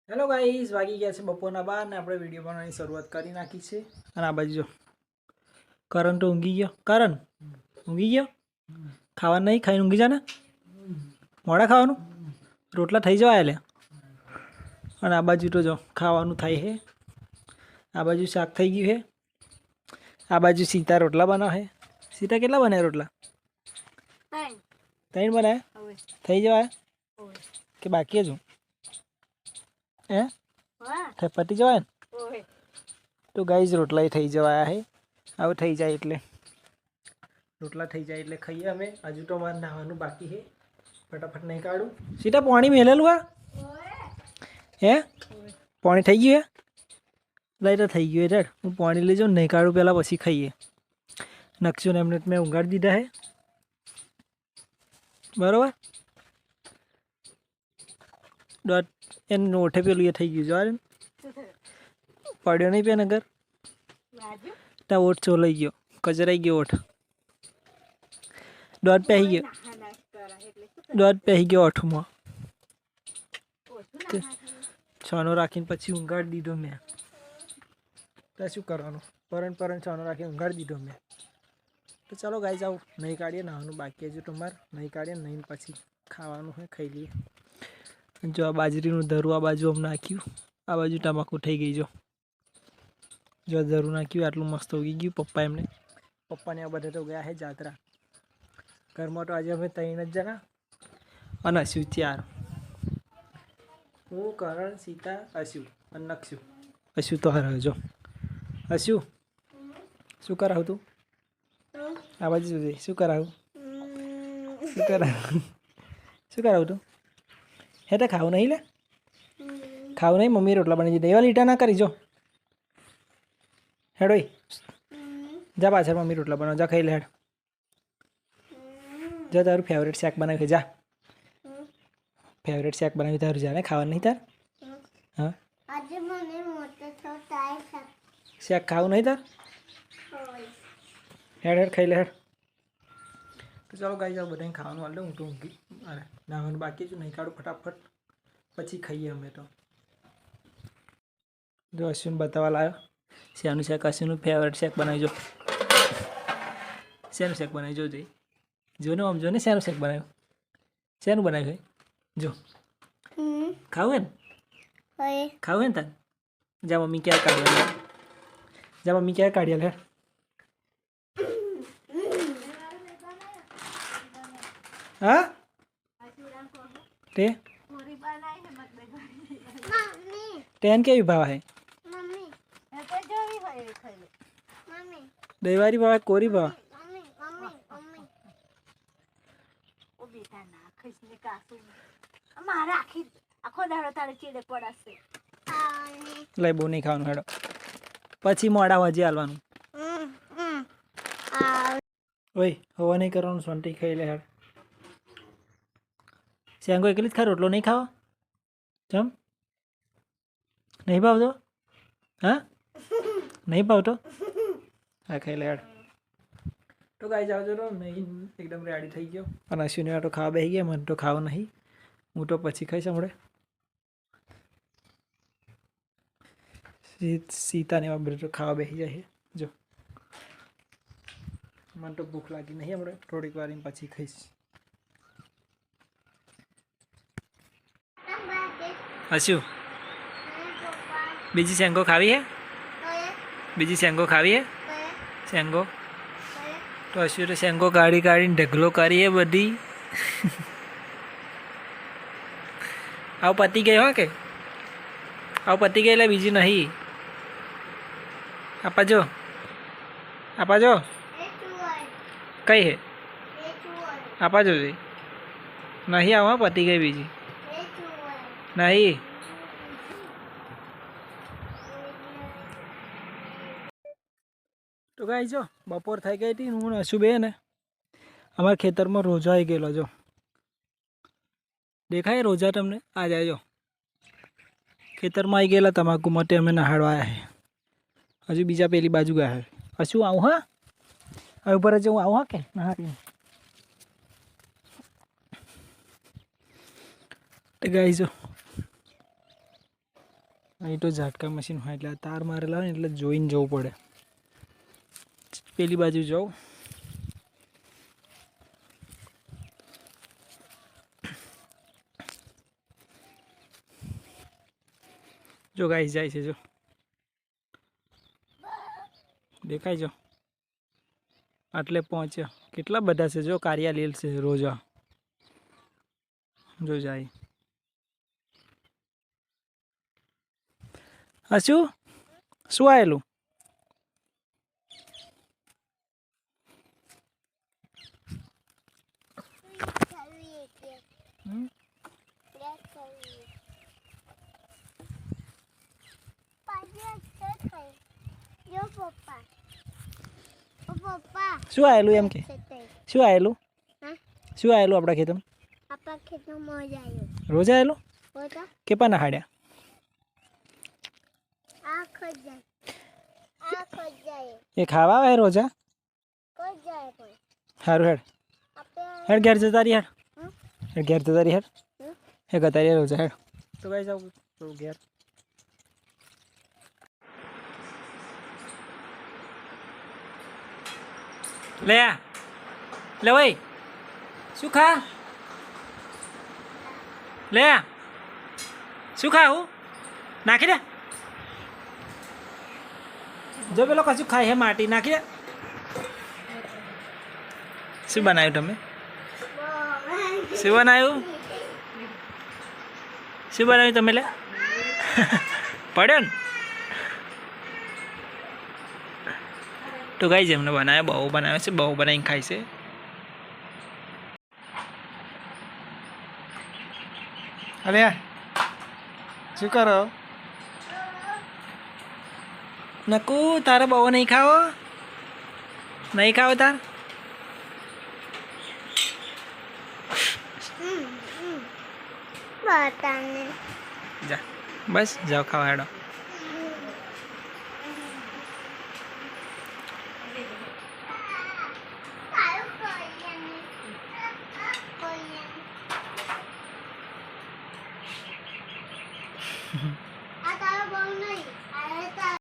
Hello guys, વાગી ગયા છે બપોરના 12 ને આપણે વિડીયો બનાવવાની શરૂઆત કરી નાખી છે. અને આ બાજુ જો કરણ તો ઊંઘી ગયો. કરણ ઊંઘી ગયો? ખાવાનું નહીં? ખાઈને ઊંઘી જા ને. મોડા ખાવાનું રોટલા થઈ જવા એટલે. અને આ બાજુ તો જો ખાવાનું થાય છે. આ બાજુ શાક થઈ ગયું છે. આ બાજુ સીતા રોટલા બનાવે છે. સીતા કેટલા બનાવ્યા રોટલા? 3 બનાવ્યા. થઈ જવાય કે બાકી હજુ? પતી જવાય ને? તો ગાઈઝ રોટલા થઈ જવાયા છે. હવે થઈ જાય એટલે રોટલા થઈ જાય એટલે ખાઈએ અમે. હજુ તો મારે નાહવાનું બાકી છે. ફટાફટ નહીં કાઢું. સીતા પાણી મેલેલું આ હે? પાણી થઈ ગયું હે? લઈ તો થઈ ગયું યાર. હું પાણી લઈ જાઉં, નહીં કાઢું પહેલાં, પછી ખાઈએ. નકશું ને એમને મેં ઊંઘાડી દીધા છે. બરાબર. દોઢ એને ઓઠે પેલું એ થઈ ગયું જો પડ્યો નહીં પે નગર ત્યાં ઓઠ ચોલાઈ ગયો, કચરાઈ ગયો ઓઠ. દોઢ પહેરી ગયો, દોઢ પહેરી ગયો ઓઠમાં. છાનો રાખીને પછી ઊંઘાડી દીધો મેં. તો શું કરવાનું? પરણ છાનો રાખીને ઊંઘાડી દીધો મેં. તો ચાલો ગાઈ જાઓ, નહીં કાઢીએ. નાવાનું બાકી હજુ તમારે. નહીં કાઢીએ, નહીં પછી ખાવાનું હોય, ખાઈ લઈએ. જો આ બાજરીનું ધરું આ બાજુ આમ નાખ્યું, આ બાજુ તમાકુ થઈ ગઈ. જો ધરું નાખ્યું, આટલું મસ્ત ઉગી ગયું. પપ્પાને આ બધા તો ગયા છે જાત્રા. ઘરમાં તો આજે અમે 3 જ જણા અને અશુ 4. હું, કરણ, સીતા, અશુ અને નકશું. અશુ તો હાર જો. અશુ શું કરાવું તું? આ બાજુ જોઈએ. શું કરાવું? શું કરાવું તું? હે તો ખાવું નહીં લે? ખાવું નહીં? મમ્મી રોટલા બની દીધા. એવા લીટા ના કરી જો. હેડો જા પાછળ, મમ્મી રોટલા બનાવ. જા ખાઈ લે હેડ. જા તારું ફેવરેટ શાક બનાવ્યું. જા ફેવરેટ શાક બનાવ્યું તારું. જા ને ખાવાનું નહીં તાર? હા, શાક ખાવું નહીં તાર? હેડ હેડ ખાઈ લે હેડ. તો ચાલો ગાઈ જાઓ, બધાને ખાવાનું હાલ. હું તો ઊંઘી. અરે નાવાનું બાકી જ નહીં કાઢું ફટાફટ, પછી ખાઈએ અમે તો. જો અશ્વિન બતાવવા લાવ્યો શેનું શાક. અશ્વિનનું ફેવરેટ શાક બનાવીજો. શેનું શાક બનાવી જોજે. જો ને આમ જો ને શેનું શાક બનાવ્યું. શેનું બનાવ્યું? જો ખાવું હે ને? ખાવું હે ને તાર? જા મમ્મી ક્યારે કાઢ્યા? જા મમ્મી ક્યારે કાઢ્યા? લે હા તે ટેન કેવી ભાવ હે? દહીવારી ભાવ કોરી ભાવ? લઈ બહુ નહીં ખાવાનું હેડો, પછી મોડા વાજે હાલવાનું. ઓય હવા નહીં કરવાનું, શાંતિ ખાઈ લે હેડ. શેંગો એકલી જ ખા, રોટલો નહીં ખાવા? ચમ નહીં ભાવતો? હા નહીં ભાવતો? હા ખાઈ લે હેડ. તો ગાઈ જાવ જો નહીં એકદમ રેડી થઈ ગયો. અને અશ્વિની તો ખાવા બેસી ગયા. મને તો ખાવા નહીં, હું તો પછી ખાઈશ હમણાં. સીતાને એવા બધા તો ખાવા બેસી જાય છે. જો મને તો ભૂખ લાગી નહીં હમણાં, થોડીક વાર પછી ખાઈશ. અશુ બીજી શેંગો ખાવી હે? બીજી શેંગો ખાવી હે? શેંગો તો અશુ તો શેંગો કાઢીને ઢગલો કરીએ બધી. આવું પતી ગઈ હો કે? આવું પતી ગઈ એટલે બીજી નહીં. આપા જો કઈ હે? આપા જો નહીં આવો. પતી ગઈ બીજી નહીં. તો ગાઈ જો બપોર થઈ ગઈ હતી. હું અશુ બે ને અમારા ખેતરમાં રોજા આવી ગયેલો. જો દેખાય રોજા તમને? આ જાય જો ખેતરમાં આવી ગયેલા તમાકુ માટે અમે નહાડવા આવ્યા છે. હજુ બીજા પેલી બાજુ ગયા છે. અશુ આવું? હા હવે ઉપર જ હું આવું. હા કે નહાડી ગાઈ જો અહીં તો ઝાટકા મશીન હોય એટલે તાર મારેલા હોય ને એટલે જોઈને જવું પડે. પેલી બાજુ જાઉં. જો ગાઈસ જાય છે, જો દેખાય જો આટલે પહોંચ્યો. કેટલા બધા છે જો કારિયા લીલ છે રોજા. જો જાય. હા શું આવેલું? શું આવેલું એમ કે? શું આવેલું? શું આવેલું આપણા ખેતરમાં? આપણા ખેતરમાં રોજ આવ્યો. રોજ આવેલું? રોજા કે પાના હાડ્યા? આ ખોજાય. એ ખાવા આવે રોજા? ખોજાય પણ. સારું હેડ. આપણે હેડ ઘેર જતા રહી હેડ. હેડ ઘેર જતા રહી હેડ. હે ગતા રહી રોજા હેડ. તો ગાઈસ આવું તો ઘેર. લે લે ભાઈ શું ખા? લે શું ખાવું? નાખી દે. જો પેલો કશું ખાય હે માટી નાખી દે. શું બનાવ્યું તમે? શું બનાવ્યું? શું બનાવ્યું તમે? લે પડ્યો ને તો ગાઈસ એમને બનાવ્યા, બહુ બનાવે છે, બહુ બનાવીને ખાય છે. અરે શું કરો? નકુ તારે બહુ નહીં ખાવો? નહીં ખાવો તાર? બતાને જા બસ જાઓ ખાવા હેડો.